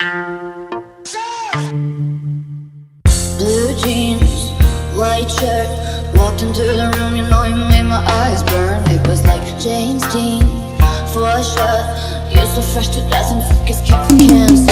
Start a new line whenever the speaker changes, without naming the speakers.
Blue jeans, white shirt, walked into the room, you know you made my eyes burn. It was like James Dean, for sure. You're so fresh to death and focus, keep from cancer.